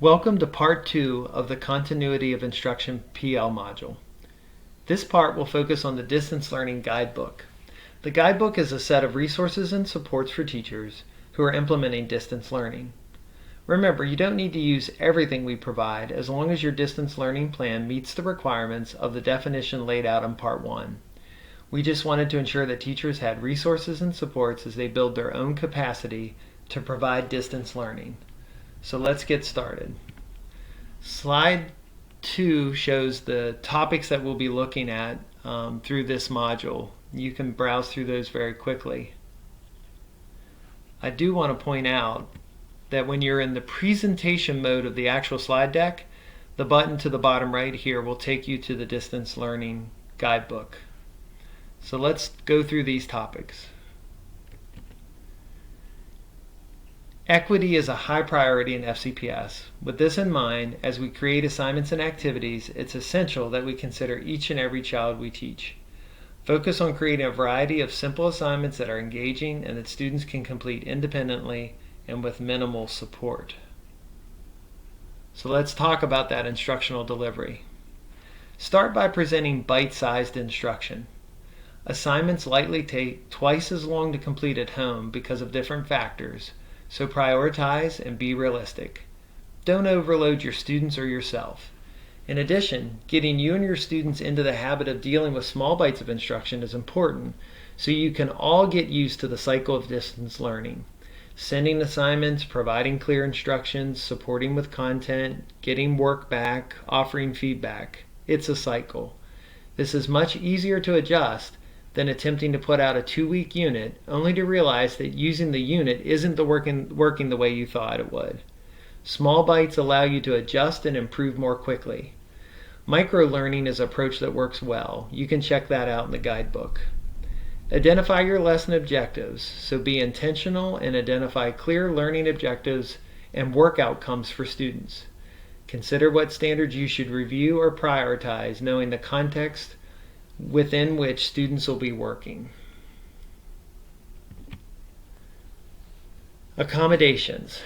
Welcome to Part 2 of the Continuity of Instruction PL module. This part will focus on the Distance Learning Guidebook. The guidebook is a set of resources and supports for teachers who are implementing distance learning. Remember, you don't need to use everything we provide as long as your distance learning plan meets the requirements of the definition laid out in Part 1. We just wanted to ensure that teachers had resources and supports as they build their own capacity to provide distance learning. So let's get started. Slide 2 shows the topics that we'll be looking at through this module. You can browse through those very quickly. I do want to point out that when you're in the presentation mode of the actual slide deck, the button to the bottom right here will take you to the Distance Learning Guidebook. So let's go through these topics. Equity is a high priority in FCPS. With this in mind, as we create assignments and activities, it's essential that we consider each and every child we teach. Focus on creating a variety of simple assignments that are engaging and that students can complete independently and with minimal support. So let's talk about that instructional delivery. Start by presenting bite-sized instruction. Assignments likely take twice as long to complete at home because of different factors. So prioritize and be realistic. Don't overload your students or yourself. In addition, getting you and your students into the habit of dealing with small bites of instruction is important so you can all get used to the cycle of distance learning. Sending assignments, providing clear instructions, supporting with content, getting work back, offering feedback. It's a cycle. This is much easier to adjust than attempting to put out a 2-week unit only to realize that using the unit isn't working the way you thought it would. Small bites allow you to adjust and improve more quickly. Micro-learning is an approach that works well. You can check that out in the guidebook. Identify your lesson objectives, so be intentional and identify clear learning objectives and work outcomes for students. Consider what standards you should review or prioritize, knowing the context within which students will be working. Accommodations.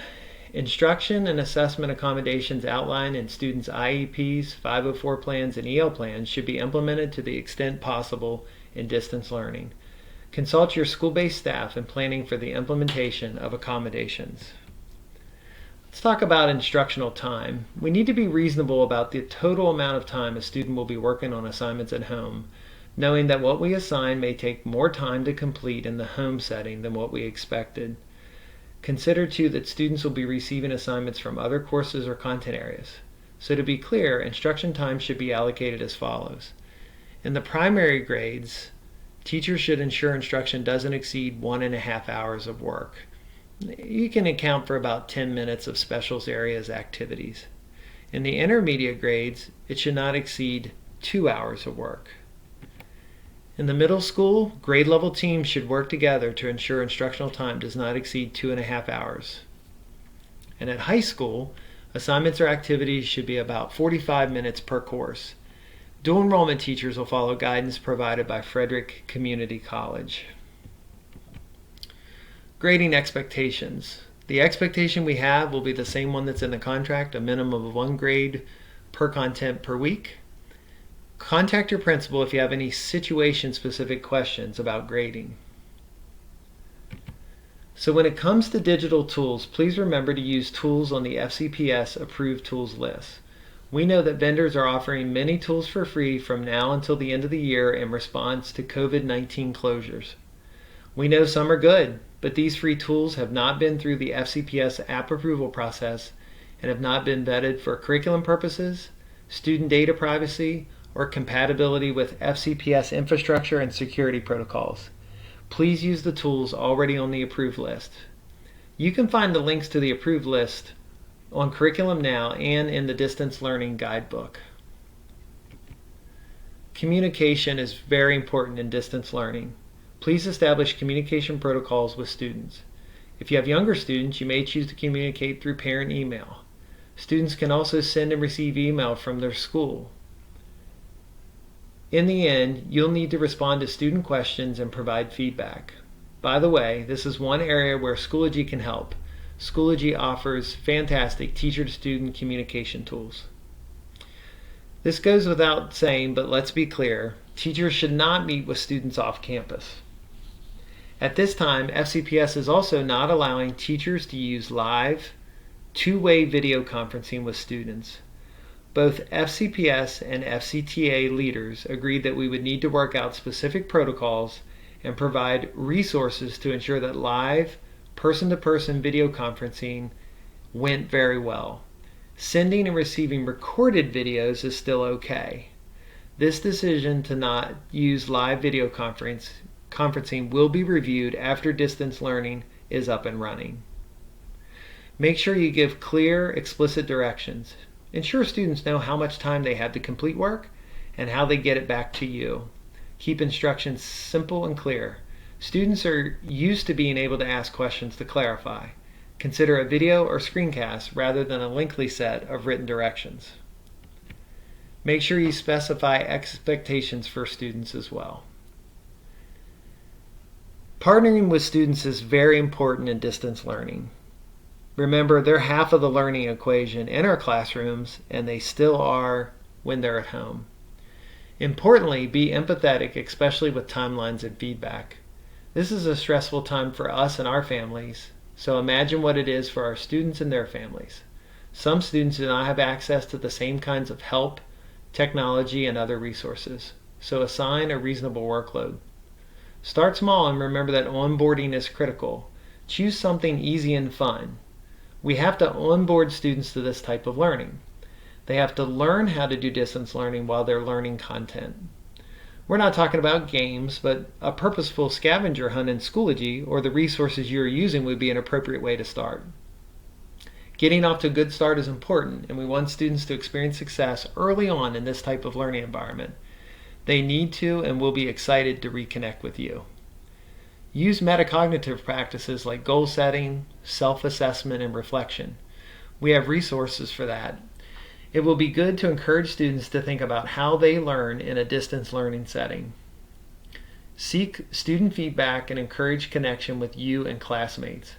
Instruction and assessment accommodations outlined in students' IEPs, 504 plans, and EL plans should be implemented to the extent possible in distance learning. Consult your school-based staff in planning for the implementation of accommodations. Let's talk about instructional time. We need to be reasonable about the total amount of time a student will be working on assignments at home, knowing that what we assign may take more time to complete in the home setting than what we expected. Consider too that students will be receiving assignments from other courses or content areas. So to be clear, instruction time should be allocated as follows. In the primary grades, teachers should ensure instruction doesn't exceed 1.5 hours of work. You can account for about 10 minutes of specials areas activities. In the intermediate grades, it should not exceed 2 hours of work. In the middle school, grade level teams should work together to ensure instructional time does not exceed 2.5 hours. And at high school, assignments or activities should be about 45 minutes per course. Dual enrollment teachers will follow guidance provided by Frederick Community College. Grading expectations. The expectation we have will be the same one that's in the contract, a minimum of 1 grade per content per week. Contact your principal if you have any situation-specific questions about grading. So when it comes to digital tools, please remember to use tools on the FCPS approved tools list. We know that vendors are offering many tools for free from now until the end of the year in response to COVID-19 closures. We know some are good, but these free tools have not been through the FCPS app approval process and have not been vetted for curriculum purposes, student data privacy, or compatibility with FCPS infrastructure and security protocols. Please use the tools already on the approved list. You can find the links to the approved list on Curriculum Now and in the Distance Learning Guidebook. Communication is very important in distance learning. Please establish communication protocols with students. If you have younger students, you may choose to communicate through parent email. Students can also send and receive email from their school. In the end, you'll need to respond to student questions and provide feedback. By the way, this is one area where Schoology can help. Schoology offers fantastic teacher-to-student communication tools. This goes without saying, but let's be clear, teachers should not meet with students off campus. At this time, FCPS is also not allowing teachers to use live, two-way video conferencing with students. Both FCPS and FCTA leaders agreed that we would need to work out specific protocols and provide resources to ensure that live, person-to-person video conferencing went very well. Sending and receiving recorded videos is still okay. This decision to not use live video conferencing will be reviewed after distance learning is up and running. Make sure you give clear, explicit directions. Ensure students know how much time they have to complete work and how they get it back to you. Keep instructions simple and clear. Students are used to being able to ask questions to clarify. Consider a video or screencast rather than a lengthy set of written directions. Make sure you specify expectations for students as well. Partnering with students is very important in distance learning. Remember, they're half of the learning equation in our classrooms, and they still are when they're at home. Importantly, be empathetic, especially with timelines and feedback. This is a stressful time for us and our families, so imagine what it is for our students and their families. Some students do not have access to the same kinds of help, technology, and other resources, so assign a reasonable workload. Start small and remember that onboarding is critical. Choose something easy and fun. We have to onboard students to this type of learning. They have to learn how to do distance learning while they're learning content. We're not talking about games, but a purposeful scavenger hunt in Schoology or the resources you're using would be an appropriate way to start. Getting off to a good start is important, and we want students to experience success early on in this type of learning environment. They need to and will be excited to reconnect with you. Use metacognitive practices like goal setting, self-assessment, and reflection. We have resources for that. It will be good to encourage students to think about how they learn in a distance learning setting. Seek student feedback and encourage connection with you and classmates.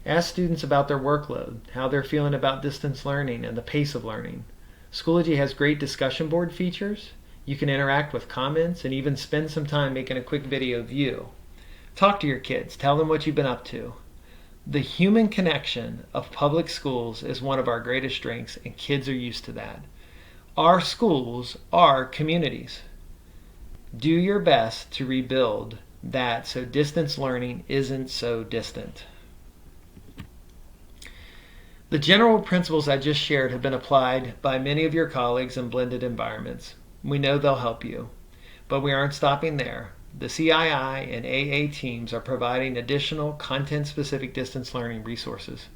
Ask students about their workload, how they're feeling about distance learning, and the pace of learning. Schoology has great discussion board features. You can interact with comments and even spend some time making a quick video of you. Talk to your kids. Tell them what you've been up to. The human connection of public schools is one of our greatest strengths, and kids are used to that. Our schools are communities. Do your best to rebuild that so distance learning isn't so distant. The general principles I just shared have been applied by many of your colleagues in blended environments. We know they'll help you, but we aren't stopping there. The CII and AA teams are providing additional content-specific distance learning resources.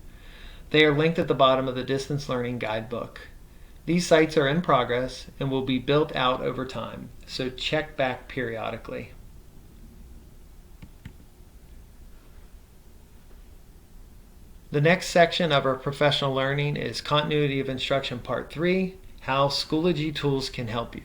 They are linked at the bottom of the Distance Learning Guidebook. These sites are in progress and will be built out over time, so check back periodically. The next section of our professional learning is Continuity of Instruction Part 3, How Schoology Tools Can Help You.